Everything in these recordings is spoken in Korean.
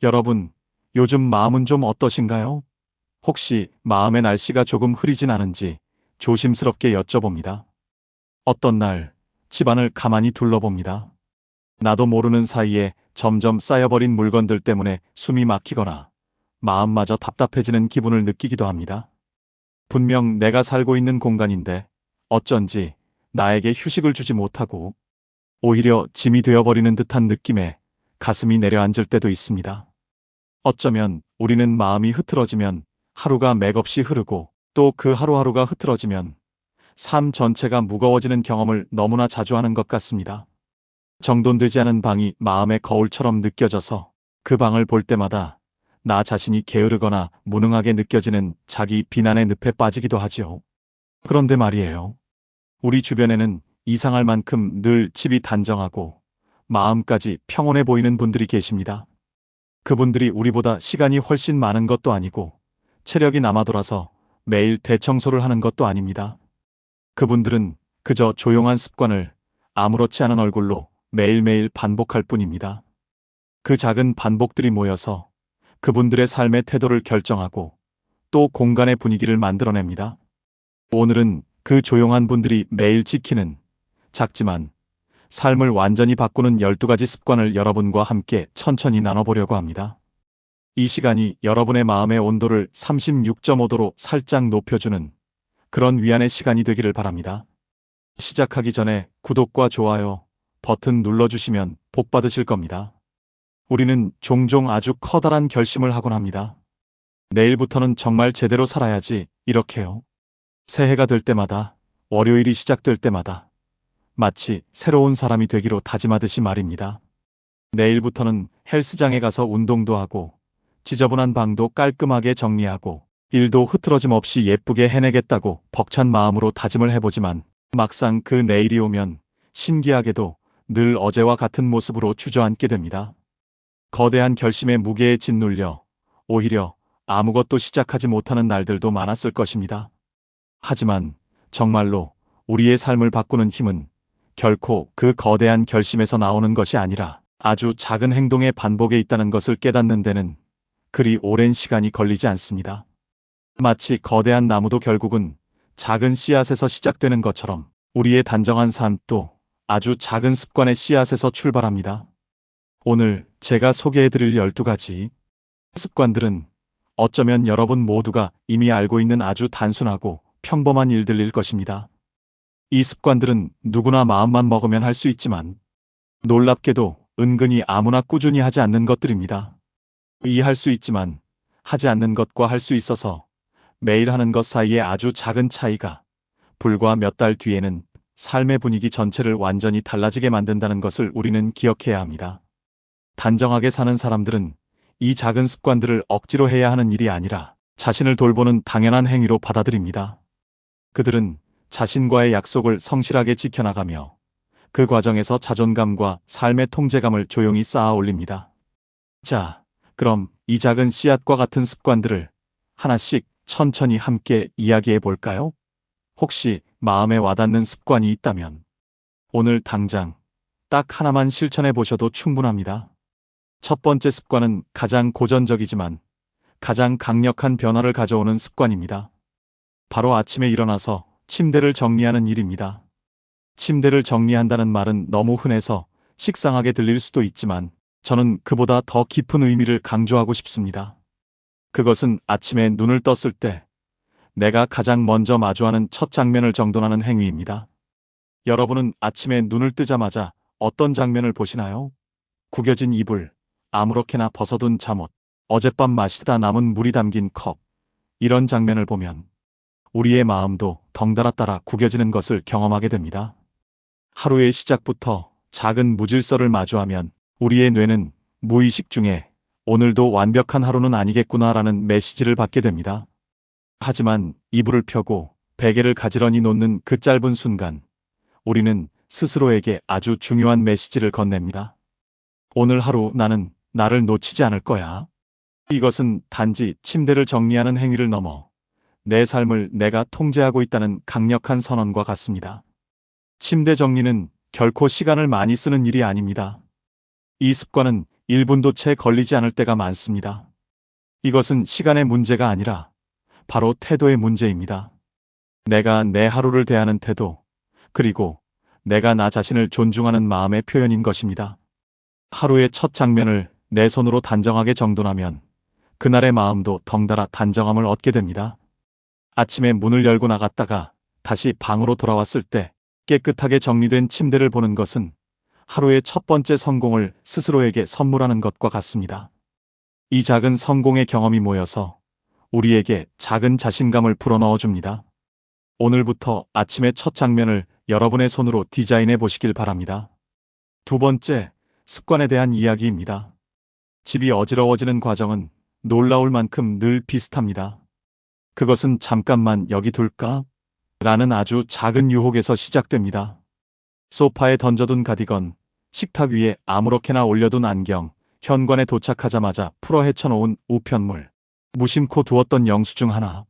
여러분, 요즘 마음은 좀 어떠신가요? 혹시 마음의 날씨가 조금 흐리진 않은지 조심스럽게 여쭤봅니다. 어떤 날 집안을 가만히 둘러봅니다. 나도 모르는 사이에 점점 쌓여버린 물건들 때문에 숨이 막히거나 마음마저 답답해지는 기분을 느끼기도 합니다. 분명 내가 살고 있는 공간인데 어쩐지 나에게 휴식을 주지 못하고 오히려 짐이 되어버리는 듯한 느낌에 가슴이 내려앉을 때도 있습니다. 어쩌면 우리는 마음이 흐트러지면 하루가 맥없이 흐르고 또 그 하루하루가 흐트러지면 삶 전체가 무거워지는 경험을 너무나 자주 하는 것 같습니다. 정돈되지 않은 방이 마음의 거울처럼 느껴져서 그 방을 볼 때마다 나 자신이 게으르거나 무능하게 느껴지는 자기 비난의 늪에 빠지기도 하지요. 그런데 말이에요. 우리 주변에는 이상할 만큼 늘 집이 단정하고 마음까지 평온해 보이는 분들이 계십니다. 그분들이 우리보다 시간이 훨씬 많은 것도 아니고 체력이 남아 돌아서 매일 대청소를 하는 것도 아닙니다. 그분들은 그저 조용한 습관을 아무렇지 않은 얼굴로 매일매일 반복할 뿐입니다. 그 작은 반복들이 모여서 그분들의 삶의 태도를 결정하고 또 공간의 분위기를 만들어냅니다. 오늘은 그 조용한 분들이 매일 지키는 작지만 삶을 완전히 바꾸는 12가지 습관을 여러분과 함께 천천히 나눠보려고 합니다. 이 시간이 여러분의 마음의 온도를 36.5도로 살짝 높여주는 그런 위안의 시간이 되기를 바랍니다. 시작하기 전에 구독과 좋아요 버튼 눌러주시면 복 받으실 겁니다. 우리는 종종 아주 커다란 결심을 하곤 합니다. 내일부터는 정말 제대로 살아야지 이렇게요. 새해가 될 때마다, 월요일이 시작될 때마다 마치 새로운 사람이 되기로 다짐하듯이 말입니다. 내일부터는 헬스장에 가서 운동도 하고 지저분한 방도 깔끔하게 정리하고 일도 흐트러짐 없이 예쁘게 해내겠다고 벅찬 마음으로 다짐을 해보지만 막상 그 내일이 오면 신기하게도 늘 어제와 같은 모습으로 주저앉게 됩니다. 거대한 결심의 무게에 짓눌려 오히려 아무것도 시작하지 못하는 날들도 많았을 것입니다. 하지만 정말로 우리의 삶을 바꾸는 힘은 결코 그 거대한 결심에서 나오는 것이 아니라 아주 작은 행동의 반복에 있다는 것을 깨닫는 데는 그리 오랜 시간이 걸리지 않습니다. 마치 거대한 나무도 결국은 작은 씨앗에서 시작되는 것처럼 우리의 단정한 삶도 아주 작은 습관의 씨앗에서 출발합니다. 오늘 제가 소개해드릴 12가지 습관들은 어쩌면 여러분 모두가 이미 알고 있는 아주 단순하고 평범한 일들일 것입니다. 이 습관들은 누구나 마음만 먹으면 할 수 있지만 놀랍게도 은근히 아무나 꾸준히 하지 않는 것들입니다. 이해할 수 있지만 하지 않는 것과 할 수 있어서 매일 하는 것 사이에 아주 작은 차이가 불과 몇 달 뒤에는 삶의 분위기 전체를 완전히 달라지게 만든다는 것을 우리는 기억해야 합니다. 단정하게 사는 사람들은 이 작은 습관들을 억지로 해야 하는 일이 아니라 자신을 돌보는 당연한 행위로 받아들입니다. 그들은 자신과의 약속을 성실하게 지켜나가며 그 과정에서 자존감과 삶의 통제감을 조용히 쌓아 올립니다. 자, 그럼 이 작은 씨앗과 같은 습관들을 하나씩 천천히 함께 이야기해 볼까요? 혹시 마음에 와닿는 습관이 있다면 오늘 당장 딱 하나만 실천해 보셔도 충분합니다. 첫 번째 습관은 가장 고전적이지만 가장 강력한 변화를 가져오는 습관입니다. 바로 아침에 일어나서 침대를 정리하는 일입니다. 침대를 정리한다는 말은 너무 흔해서 식상하게 들릴 수도 있지만 저는 그보다 더 깊은 의미를 강조하고 싶습니다. 그것은 아침에 눈을 떴을 때 내가 가장 먼저 마주하는 첫 장면을 정돈하는 행위입니다. 여러분은 아침에 눈을 뜨자마자 어떤 장면을 보시나요? 구겨진 이불, 아무렇게나 벗어둔 잠옷, 어젯밤 마시다 남은 물이 담긴 컵. 이런 장면을 보면 우리의 마음도 덩달아 따라 구겨지는 것을 경험하게 됩니다. 하루의 시작부터 작은 무질서를 마주하면 우리의 뇌는 무의식 중에 오늘도 완벽한 하루는 아니겠구나라는 메시지를 받게 됩니다. 하지만 이불을 펴고 베개를 가지런히 놓는 그 짧은 순간 우리는 스스로에게 아주 중요한 메시지를 건넵니다. 오늘 하루 나는 나를 놓치지 않을 거야. 이것은 단지 침대를 정리하는 행위를 넘어 내 삶을 내가 통제하고 있다는 강력한 선언과 같습니다. 침대 정리는 결코 시간을 많이 쓰는 일이 아닙니다. 이 습관은 1분도 채 걸리지 않을 때가 많습니다. 이것은 시간의 문제가 아니라 바로 태도의 문제입니다. 내가 내 하루를 대하는 태도, 그리고 내가 나 자신을 존중하는 마음의 표현인 것입니다. 하루의 첫 장면을 내 손으로 단정하게 정돈하면 그날의 마음도 덩달아 단정함을 얻게 됩니다. 아침에 문을 열고 나갔다가 다시 방으로 돌아왔을 때 깨끗하게 정리된 침대를 보는 것은 하루의 첫 번째 성공을 스스로에게 선물하는 것과 같습니다. 이 작은 성공의 경험이 모여서 우리에게 작은 자신감을 불어넣어 줍니다. 오늘부터 아침의 첫 장면을 여러분의 손으로 디자인해 보시길 바랍니다. 두 번째, 습관에 대한 이야기입니다. 집이 어지러워지는 과정은 놀라울 만큼 늘 비슷합니다. 그것은 잠깐만 여기 둘까? 라는 아주 작은 유혹에서 시작됩니다. 소파에 던져둔 가디건, 식탁 위에 아무렇게나 올려둔 안경, 현관에 도착하자마자 풀어 헤쳐놓은 우편물, 무심코 두었던 영수증 하나.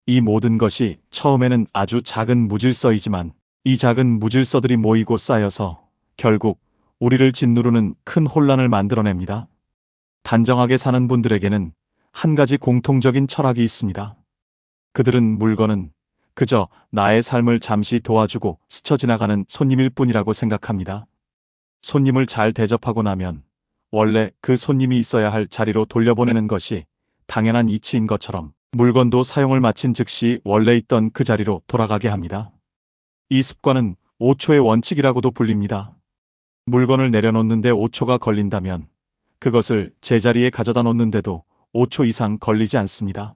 이 모든 것이 처음에는 아주 작은 무질서이지만 이 작은 무질서들이 모이고 쌓여서 결국 우리를 짓누르는 큰 혼란을 만들어냅니다. 단정하게 사는 분들에게는 한 가지 공통적인 철학이 있습니다. 그들은 물건은 그저 나의 삶을 잠시 도와주고 스쳐 지나가는 손님일 뿐이라고 생각합니다. 손님을 잘 대접하고 나면 원래 그 손님이 있어야 할 자리로 돌려보내는 것이 당연한 이치인 것처럼 물건도 사용을 마친 즉시 원래 있던 그 자리로 돌아가게 합니다. 이 습관은 5초의 원칙이라고도 불립니다. 물건을 내려놓는데 5초가 걸린다면 그것을 제자리에 가져다 놓는데도 5초 이상 걸리지 않습니다.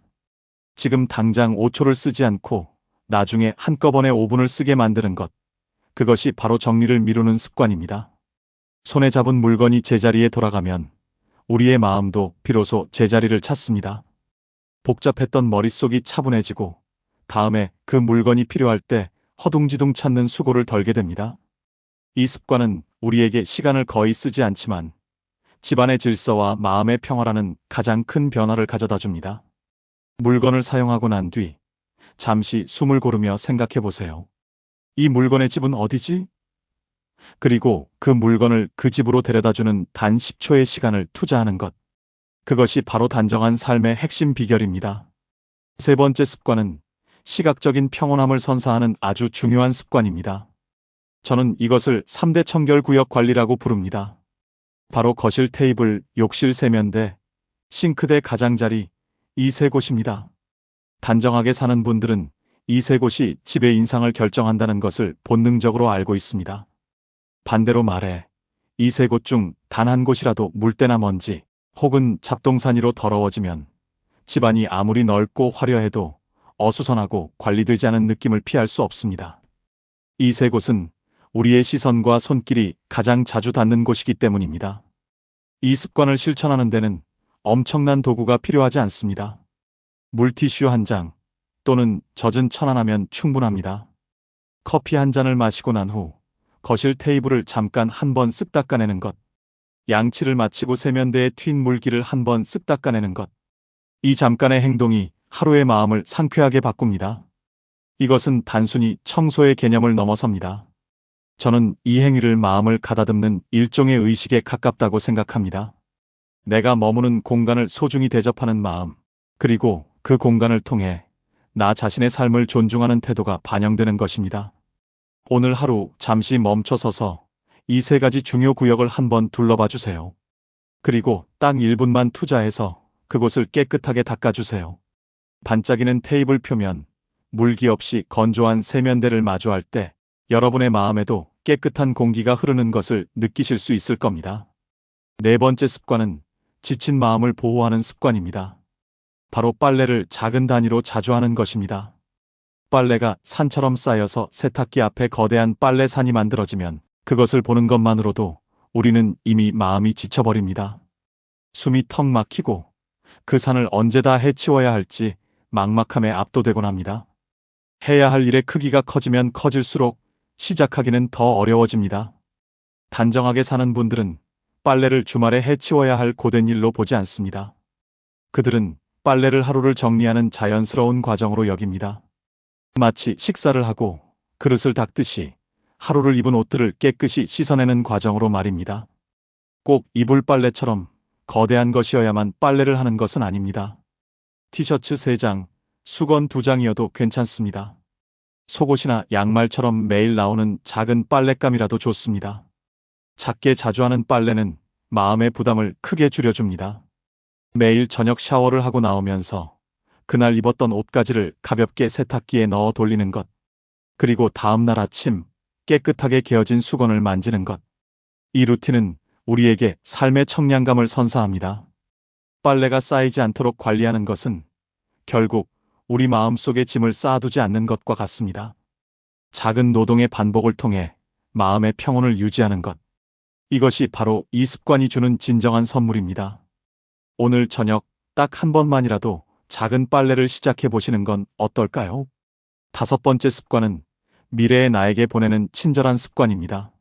지금 당장 5초를 쓰지 않고 나중에 한꺼번에 5분을 쓰게 만드는 것, 그것이 바로 정리를 미루는 습관입니다. 손에 잡은 물건이 제자리에 돌아가면 우리의 마음도 비로소 제자리를 찾습니다. 복잡했던 머릿속이 차분해지고 다음에 그 물건이 필요할 때 허둥지둥 찾는 수고를 덜게 됩니다. 이 습관은 우리에게 시간을 거의 쓰지 않지만 집안의 질서와 마음의 평화라는 가장 큰 변화를 가져다 줍니다. 물건을 사용하고 난 뒤 잠시 숨을 고르며 생각해 보세요. 이 물건의 집은 어디지? 그리고 그 물건을 그 집으로 데려다주는 단 10초의 시간을 투자하는 것. 그것이 바로 단정한 삶의 핵심 비결입니다. 세 번째 습관은 시각적인 평온함을 선사하는 아주 중요한 습관입니다. 저는 이것을 3대 청결구역 관리라고 부릅니다. 바로 거실 테이블, 욕실 세면대, 싱크대 가장자리, 이 세 곳입니다. 단정하게 사는 분들은 이 세 곳이 집의 인상을 결정한다는 것을 본능적으로 알고 있습니다. 반대로 말해 이 세 곳 중 단 한 곳이라도 물때나 먼지 혹은 잡동사니로 더러워지면 집안이 아무리 넓고 화려해도 어수선하고 관리되지 않은 느낌을 피할 수 없습니다. 이 세 곳은 우리의 시선과 손길이 가장 자주 닿는 곳이기 때문입니다. 이 습관을 실천하는 데는 엄청난 도구가 필요하지 않습니다. 물티슈 한 장 또는 젖은 천 하나면 충분합니다. 커피 한 잔을 마시고 난 후 거실 테이블을 잠깐 한 번 쓱 닦아내는 것. 양치를 마치고 세면대에 튄 물기를 한 번 쓱 닦아내는 것. 이 잠깐의 행동이 하루의 마음을 상쾌하게 바꿉니다. 이것은 단순히 청소의 개념을 넘어섭니다. 저는 이 행위를 마음을 가다듬는 일종의 의식에 가깝다고 생각합니다. 내가 머무는 공간을 소중히 대접하는 마음, 그리고 그 공간을 통해 나 자신의 삶을 존중하는 태도가 반영되는 것입니다. 오늘 하루 잠시 멈춰서서 이 세 가지 중요 구역을 한번 둘러봐 주세요. 그리고 딱 1분만 투자해서 그곳을 깨끗하게 닦아주세요. 반짝이는 테이블 표면, 물기 없이 건조한 세면대를 마주할 때 여러분의 마음에도 깨끗한 공기가 흐르는 것을 느끼실 수 있을 겁니다. 네 번째 습관은 지친 마음을 보호하는 습관입니다. 바로 빨래를 작은 단위로 자주 하는 것입니다. 빨래가 산처럼 쌓여서 세탁기 앞에 거대한 빨래산이 만들어지면 그것을 보는 것만으로도 우리는 이미 마음이 지쳐버립니다. 숨이 턱 막히고 그 산을 언제 다 해치워야 할지 막막함에 압도되곤 합니다. 해야 할 일의 크기가 커지면 커질수록 시작하기는 더 어려워집니다. 단정하게 사는 분들은 빨래를 주말에 해치워야 할 고된 일로 보지 않습니다. 그들은 빨래를 하루를 정리하는 자연스러운 과정으로 여깁니다. 마치 식사를 하고 그릇을 닦듯이 하루를 입은 옷들을 깨끗이 씻어내는 과정으로 말입니다. 꼭 이불 빨래처럼 거대한 것이어야만 빨래를 하는 것은 아닙니다. 티셔츠 3장, 수건 2장이어도 괜찮습니다. 속옷이나 양말처럼 매일 나오는 작은 빨랫감이라도 좋습니다. 작게 자주 하는 빨래는 마음의 부담을 크게 줄여줍니다. 매일 저녁 샤워를 하고 나오면서 그날 입었던 옷가지를 가볍게 세탁기에 넣어 돌리는 것, 그리고 다음날 아침 깨끗하게 개어진 수건을 만지는 것. 이 루틴은 우리에게 삶의 청량감을 선사합니다. 빨래가 쌓이지 않도록 관리하는 것은 결국 우리 마음속에 짐을 쌓아두지 않는 것과 같습니다. 작은 노동의 반복을 통해 마음의 평온을 유지하는 것. 이것이 바로 이 습관이 주는 진정한 선물입니다. 오늘 저녁 딱 한 번만이라도 작은 빨래를 시작해 보시는 건 어떨까요? 5번째 습관은 미래의 나에게 보내는 친절한 습관입니다.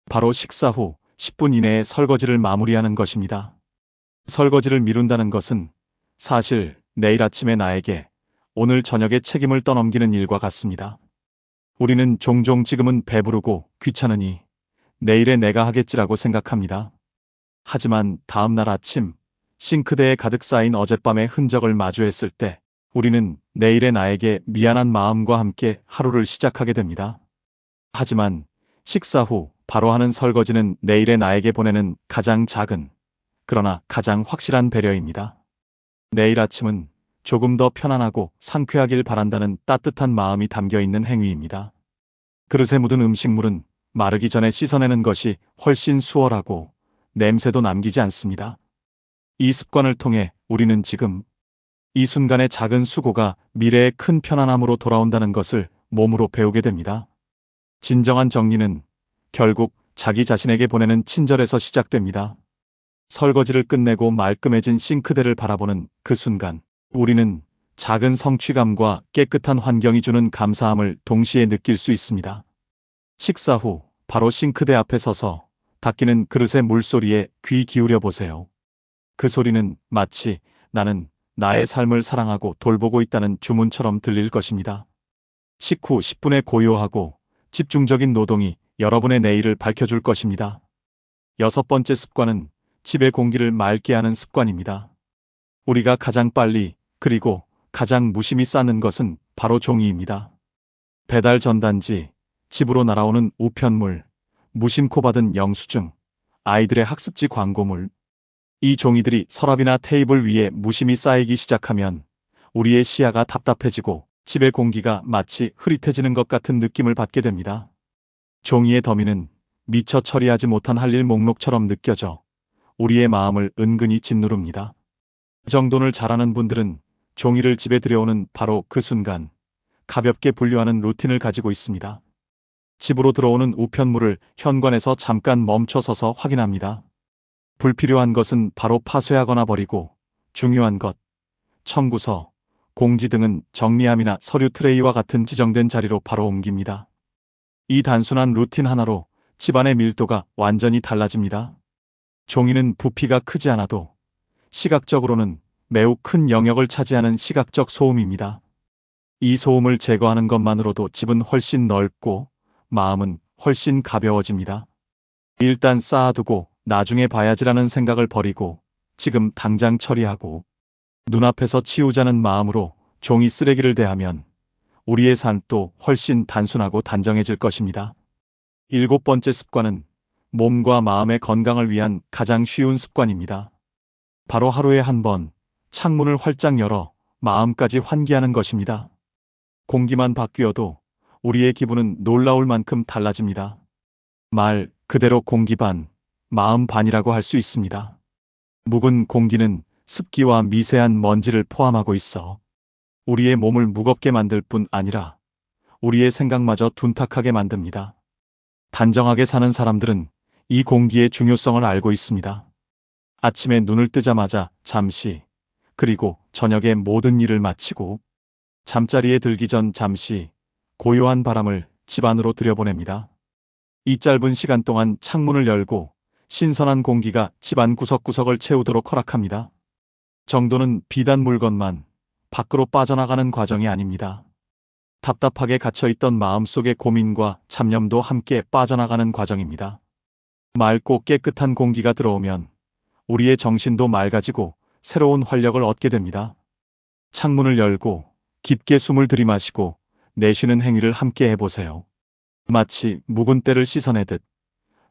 바로 식사 후 10분 이내에 설거지를 마무리하는 것입니다. 설거지를 미룬다는 것은 사실 내일 아침에 나에게 오늘 저녁에 책임을 떠넘기는 일과 같습니다. 우리는 종종 지금은 배부르고 귀찮으니 내일에 내가 하겠지라고 생각합니다. 하지만 다음날 아침 싱크대에 가득 쌓인 어젯밤의 흔적을 마주했을 때 우리는 내일의 나에게 미안한 마음과 함께 하루를 시작하게 됩니다. 하지만 식사 후 바로 하는 설거지는 내일의 나에게 보내는 가장 작은, 그러나 가장 확실한 배려입니다. 내일 아침은 조금 더 편안하고 상쾌하길 바란다는 따뜻한 마음이 담겨 있는 행위입니다. 그릇에 묻은 음식물은 마르기 전에 씻어내는 것이 훨씬 수월하고 냄새도 남기지 않습니다. 이 습관을 통해 우리는 지금 이 순간의 작은 수고가 미래의 큰 편안함으로 돌아온다는 것을 몸으로 배우게 됩니다. 진정한 정리는 결국 자기 자신에게 보내는 친절에서 시작됩니다. 설거지를 끝내고 말끔해진 싱크대를 바라보는 그 순간, 우리는 작은 성취감과 깨끗한 환경이 주는 감사함을 동시에 느낄 수 있습니다. 식사 후 바로 싱크대 앞에 서서 닦이는 그릇의 물소리에 귀 기울여 보세요. 그 소리는 마치 나는 나의 삶을 사랑하고 돌보고 있다는 주문처럼 들릴 것입니다. 식후 10분의 고요하고 집중적인 노동이 여러분의 내일을 밝혀줄 것입니다. 6번째 습관은 집의 공기를 맑게 하는 습관입니다. 우리가 가장 빨리 그리고 가장 무심히 쌓는 것은 바로 종이입니다. 배달 전단지, 집으로 날아오는 우편물, 무심코 받은 영수증, 아이들의 학습지 광고물. 이 종이들이 서랍이나 테이블 위에 무심히 쌓이기 시작하면 우리의 시야가 답답해지고 집의 공기가 마치 흐릿해지는 것 같은 느낌을 받게 됩니다. 종이의 더미는 미처 처리하지 못한 할 일 목록처럼 느껴져 우리의 마음을 은근히 짓누릅니다. 정돈을 잘하는 분들은 종이를 집에 들여오는 바로 그 순간 가볍게 분류하는 루틴을 가지고 있습니다. 집으로 들어오는 우편물을 현관에서 잠깐 멈춰서서 확인합니다. 불필요한 것은 바로 파쇄하거나 버리고 중요한 것, 청구서, 공지 등은 정리함이나 서류 트레이와 같은 지정된 자리로 바로 옮깁니다. 이 단순한 루틴 하나로 집안의 밀도가 완전히 달라집니다. 종이는 부피가 크지 않아도 시각적으로는 매우 큰 영역을 차지하는 시각적 소음입니다. 이 소음을 제거하는 것만으로도 집은 훨씬 넓고 마음은 훨씬 가벼워집니다. 일단 쌓아두고 나중에 봐야지라는 생각을 버리고 지금 당장 처리하고 눈앞에서 치우자는 마음으로 종이 쓰레기를 대하면 우리의 삶도 훨씬 단순하고 단정해질 것입니다. 7번째 습관은 몸과 마음의 건강을 위한 가장 쉬운 습관입니다. 바로 하루에 한 번 창문을 활짝 열어 마음까지 환기하는 것입니다. 공기만 바뀌어도 우리의 기분은 놀라울 만큼 달라집니다. 말 그대로 공기 반, 마음 반이라고 할 수 있습니다. 묵은 공기는 습기와 미세한 먼지를 포함하고 있어 우리의 몸을 무겁게 만들 뿐 아니라 우리의 생각마저 둔탁하게 만듭니다. 단정하게 사는 사람들은 이 공기의 중요성을 알고 있습니다. 아침에 눈을 뜨자마자 잠시, 그리고 저녁에 모든 일을 마치고 잠자리에 들기 전 잠시 고요한 바람을 집 안으로 들여보냅니다. 이 짧은 시간 동안 창문을 열고 신선한 공기가 집안 구석구석을 채우도록 허락합니다. 정도는 비단 물건만 밖으로 빠져나가는 과정이 아닙니다. 답답하게 갇혀있던 마음속의 고민과 잡념도 함께 빠져나가는 과정입니다. 맑고 깨끗한 공기가 들어오면 우리의 정신도 맑아지고 새로운 활력을 얻게 됩니다. 창문을 열고 깊게 숨을 들이마시고 내쉬는 행위를 함께 해보세요. 마치 묵은 때를 씻어내듯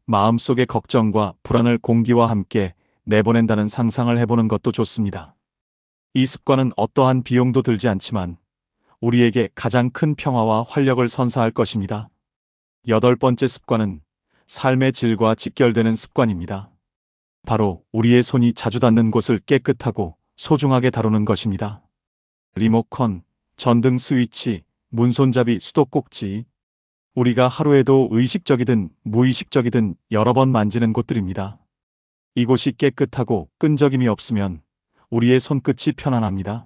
마음속의 걱정과 불안을 공기와 함께 내보낸다는 상상을 해보는 것도 좋습니다. 이 습관은 어떠한 비용도 들지 않지만 우리에게 가장 큰 평화와 활력을 선사할 것입니다. 8번째 습관은 삶의 질과 직결되는 습관입니다. 바로 우리의 손이 자주 닿는 곳을 깨끗하고 소중하게 다루는 것입니다. 리모컨, 전등 스위치, 문손잡이, 수도꼭지. 우리가 하루에도 의식적이든 무의식적이든 여러 번 만지는 곳들입니다. 이곳이 깨끗하고 끈적임이 없으면 우리의 손끝이 편안합니다.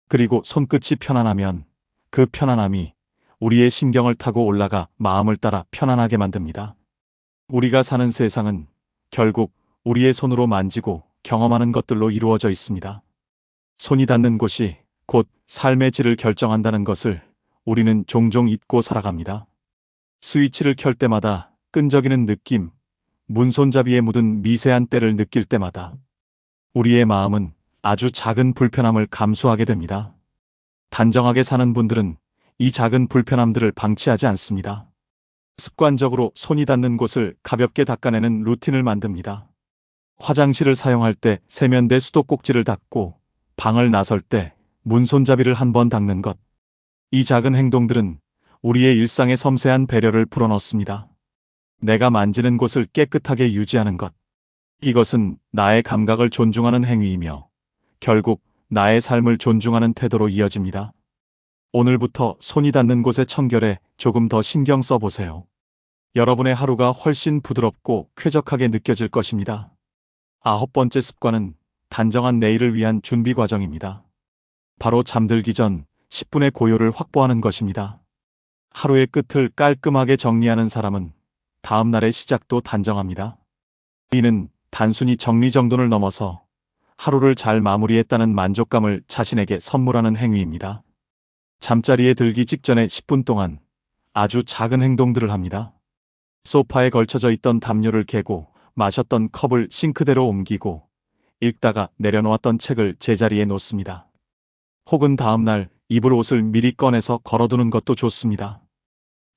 그리고 손끝이 편안하면 그 편안함이 우리의 신경을 타고 올라가 마음을 따라 편안하게 만듭니다. 우리가 사는 세상은 결국 우리의 손으로 만지고 경험하는 것들로 이루어져 있습니다. 손이 닿는 곳이 곧 삶의 질을 결정한다는 것을 우리는 종종 잊고 살아갑니다. 스위치를 켤 때마다 끈적이는 느낌, 문손잡이에 묻은 미세한 때를 느낄 때마다 우리의 마음은 아주 작은 불편함을 감수하게 됩니다. 단정하게 사는 분들은 이 작은 불편함들을 방치하지 않습니다. 습관적으로 손이 닿는 곳을 가볍게 닦아내는 루틴을 만듭니다. 화장실을 사용할 때 세면대 수도꼭지를 닦고 방을 나설 때 문손잡이를 한번 닦는 것. 이 작은 행동들은 우리의 일상에 섬세한 배려를 불어넣습니다. 내가 만지는 곳을 깨끗하게 유지하는 것. 이것은 나의 감각을 존중하는 행위이며 결국 나의 삶을 존중하는 태도로 이어집니다. 오늘부터 손이 닿는 곳의 청결에 조금 더 신경 써보세요. 여러분의 하루가 훨씬 부드럽고 쾌적하게 느껴질 것입니다. 9번째 습관은 단정한 내일을 위한 준비 과정입니다. 바로 잠들기 전 10분의 고요를 확보하는 것입니다. 하루의 끝을 깔끔하게 정리하는 사람은 다음 날의 시작도 단정합니다. 이는 단순히 정리정돈을 넘어서 하루를 잘 마무리했다는 만족감을 자신에게 선물하는 행위입니다. 잠자리에 들기 직전에 10분 동안 아주 작은 행동들을 합니다. 소파에 걸쳐져 있던 담요를 개고 마셨던 컵을 싱크대로 옮기고 읽다가 내려놓았던 책을 제자리에 놓습니다. 혹은 다음날 입을 옷을 미리 꺼내서 걸어두는 것도 좋습니다.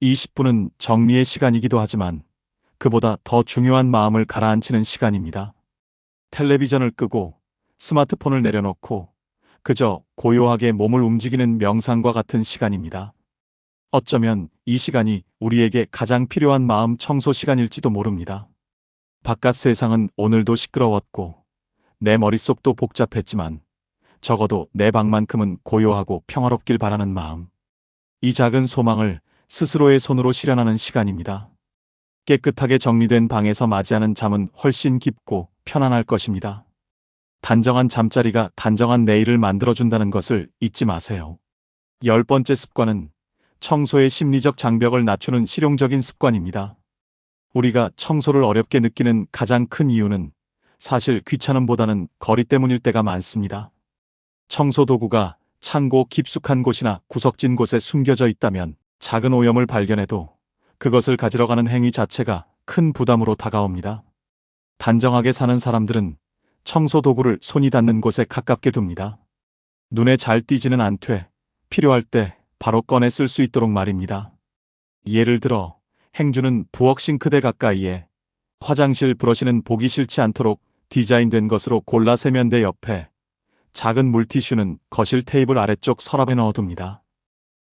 이 10분은 정리의 시간이기도 하지만 그보다 더 중요한 마음을 가라앉히는 시간입니다. 텔레비전을 끄고 스마트폰을 내려놓고 그저 고요하게 몸을 움직이는 명상과 같은 시간입니다. 어쩌면 이 시간이 우리에게 가장 필요한 마음 청소 시간일지도 모릅니다. 바깥 세상은 오늘도 시끄러웠고 내 머릿속도 복잡했지만 적어도 내 방만큼은 고요하고 평화롭길 바라는 마음. 이 작은 소망을 스스로의 손으로 실현하는 시간입니다. 깨끗하게 정리된 방에서 맞이하는 잠은 훨씬 깊고 편안할 것입니다. 단정한 잠자리가 단정한 내일을 만들어준다는 것을 잊지 마세요. 10번째 습관은 청소의 심리적 장벽을 낮추는 실용적인 습관입니다. 우리가 청소를 어렵게 느끼는 가장 큰 이유는 사실 귀찮음보다는 거리 때문일 때가 많습니다. 청소 도구가 창고 깊숙한 곳이나 구석진 곳에 숨겨져 있다면 작은 오염을 발견해도 그것을 가지러 가는 행위 자체가 큰 부담으로 다가옵니다. 단정하게 사는 사람들은 청소 도구를 손이 닿는 곳에 가깝게 둡니다. 눈에 잘 띄지는 않되 필요할 때 바로 꺼내 쓸 수 있도록 말입니다. 예를 들어 행주는 부엌 싱크대 가까이에, 화장실 브러쉬는 보기 싫지 않도록 디자인된 것으로 골라 세면대 옆에, 작은 물티슈는 거실 테이블 아래쪽 서랍에 넣어둡니다.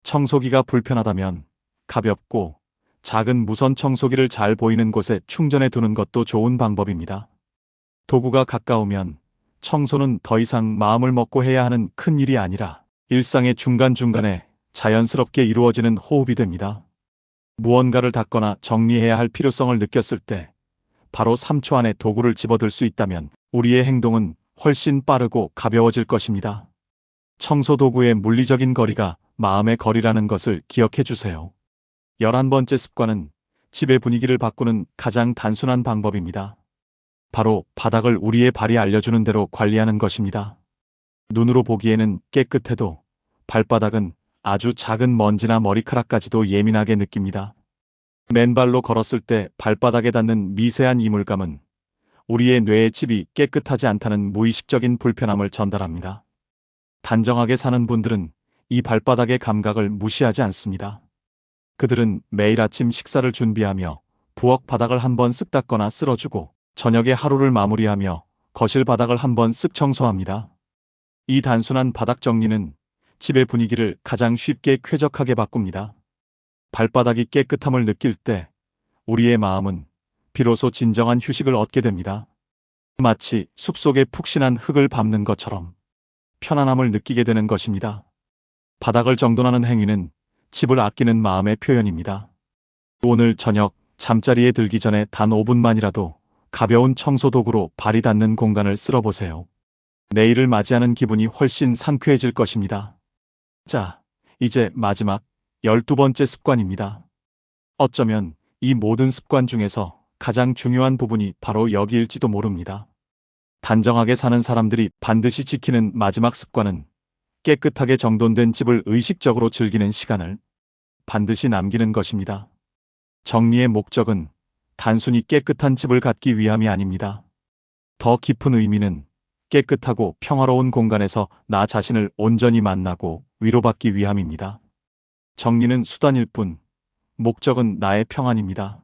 청소기가 불편하다면 가볍고 작은 무선 청소기를 잘 보이는 곳에 충전해 두는 것도 좋은 방법입니다. 도구가 가까우면 청소는 더 이상 마음을 먹고 해야 하는 큰 일이 아니라 일상의 중간중간에 자연스럽게 이루어지는 호흡이 됩니다. 무언가를 닦거나 정리해야 할 필요성을 느꼈을 때 바로 3초 안에 도구를 집어들 수 있다면 우리의 행동은 훨씬 빠르고 가벼워질 것입니다. 청소 도구의 물리적인 거리가 마음의 거리라는 것을 기억해 주세요. 11번째 습관은 집의 분위기를 바꾸는 가장 단순한 방법입니다. 바로 바닥을 우리의 발이 알려주는 대로 관리하는 것입니다. 눈으로 보기에는 깨끗해도 발바닥은 아주 작은 먼지나 머리카락까지도 예민하게 느낍니다. 맨발로 걸었을 때 발바닥에 닿는 미세한 이물감은 우리의 뇌의 칩이 깨끗하지 않다는 무의식적인 불편함을 전달합니다. 단정하게 사는 분들은 이 발바닥의 감각을 무시하지 않습니다. 그들은 매일 아침 식사를 준비하며 부엌 바닥을 한번 쓱 닦거나 쓸어주고 저녁에 하루를 마무리하며 거실 바닥을 한번 쓱 청소합니다. 이 단순한 바닥 정리는 집의 분위기를 가장 쉽게 쾌적하게 바꿉니다. 발바닥이 깨끗함을 느낄 때 우리의 마음은 비로소 진정한 휴식을 얻게 됩니다. 마치 숲속에 푹신한 흙을 밟는 것처럼 편안함을 느끼게 되는 것입니다. 바닥을 정돈하는 행위는 집을 아끼는 마음의 표현입니다. 오늘 저녁 잠자리에 들기 전에 단 5분만이라도 가벼운 청소 도구로 발이 닿는 공간을 쓸어보세요. 내일을 맞이하는 기분이 훨씬 상쾌해질 것입니다. 자, 이제 마지막 12번째 습관입니다. 어쩌면 이 모든 습관 중에서 가장 중요한 부분이 바로 여기일지도 모릅니다. 단정하게 사는 사람들이 반드시 지키는 마지막 습관은 깨끗하게 정돈된 집을 의식적으로 즐기는 시간을 반드시 남기는 것입니다. 정리의 목적은 단순히 깨끗한 집을 갖기 위함이 아닙니다. 더 깊은 의미는 깨끗하고 평화로운 공간에서 나 자신을 온전히 만나고 위로받기 위함입니다. 정리는 수단일 뿐, 목적은 나의 평안입니다.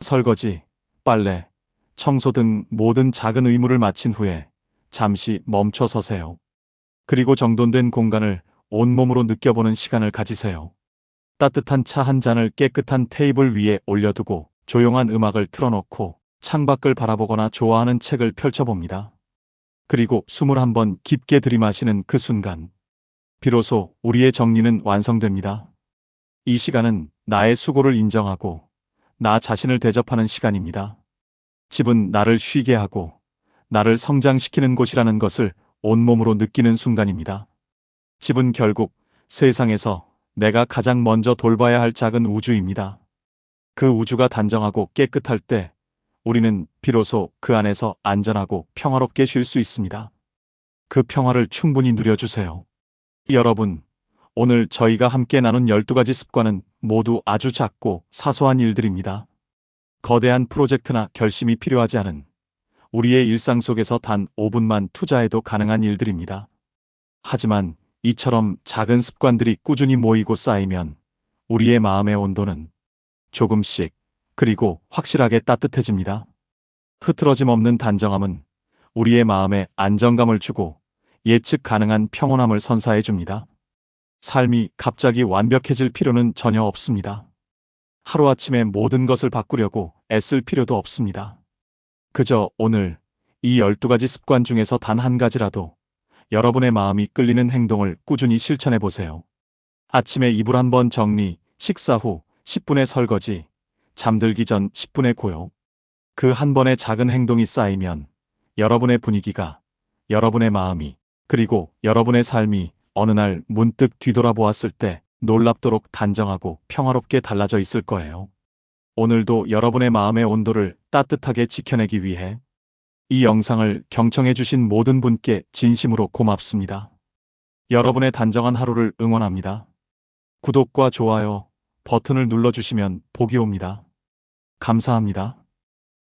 설거지, 빨래, 청소 등 모든 작은 의무를 마친 후에 잠시 멈춰 서세요. 그리고 정돈된 공간을 온몸으로 느껴보는 시간을 가지세요. 따뜻한 차 한 잔을 깨끗한 테이블 위에 올려두고 조용한 음악을 틀어놓고 창밖을 바라보거나 좋아하는 책을 펼쳐봅니다. 그리고 숨을 한번 깊게 들이마시는 그 순간, 비로소 우리의 정리는 완성됩니다. 이 시간은 나의 수고를 인정하고 나 자신을 대접하는 시간입니다. 집은 나를 쉬게 하고 나를 성장시키는 곳이라는 것을 온몸으로 느끼는 순간입니다. 집은 결국 세상에서 내가 가장 먼저 돌봐야 할 작은 우주입니다. 그 우주가 단정하고 깨끗할 때 우리는 비로소 그 안에서 안전하고 평화롭게 쉴 수 있습니다. 그 평화를 충분히 누려주세요. 여러분, 오늘 저희가 함께 나눈 12가지 습관은 모두 아주 작고 사소한 일들입니다. 거대한 프로젝트나 결심이 필요하지 않은 우리의 일상 속에서 단 5분만 투자해도 가능한 일들입니다. 하지만 이처럼 작은 습관들이 꾸준히 모이고 쌓이면 우리의 마음의 온도는 조금씩 그리고 확실하게 따뜻해집니다. 흐트러짐 없는 단정함은 우리의 마음에 안정감을 주고 예측 가능한 평온함을 선사해 줍니다. 삶이 갑자기 완벽해질 필요는 전혀 없습니다. 하루아침에 모든 것을 바꾸려고 애쓸 필요도 없습니다. 그저 오늘 이 12가지 습관 중에서 단 한 가지라도 여러분의 마음이 끌리는 행동을 꾸준히 실천해 보세요. 아침에 이불 한번 정리, 식사 후 10분의 설거지, 잠들기 전 10분의 고요. 그 한 번의 작은 행동이 쌓이면 여러분의 분위기가, 여러분의 마음이, 그리고 여러분의 삶이 어느 날 문득 뒤돌아보았을 때 놀랍도록 단정하고 평화롭게 달라져 있을 거예요. 오늘도 여러분의 마음의 온도를 따뜻하게 지켜내기 위해 이 영상을 경청해주신 모든 분께 진심으로 고맙습니다. 여러분의 단정한 하루를 응원합니다. 구독과 좋아요 버튼을 눌러주시면 복이 옵니다. 감사합니다.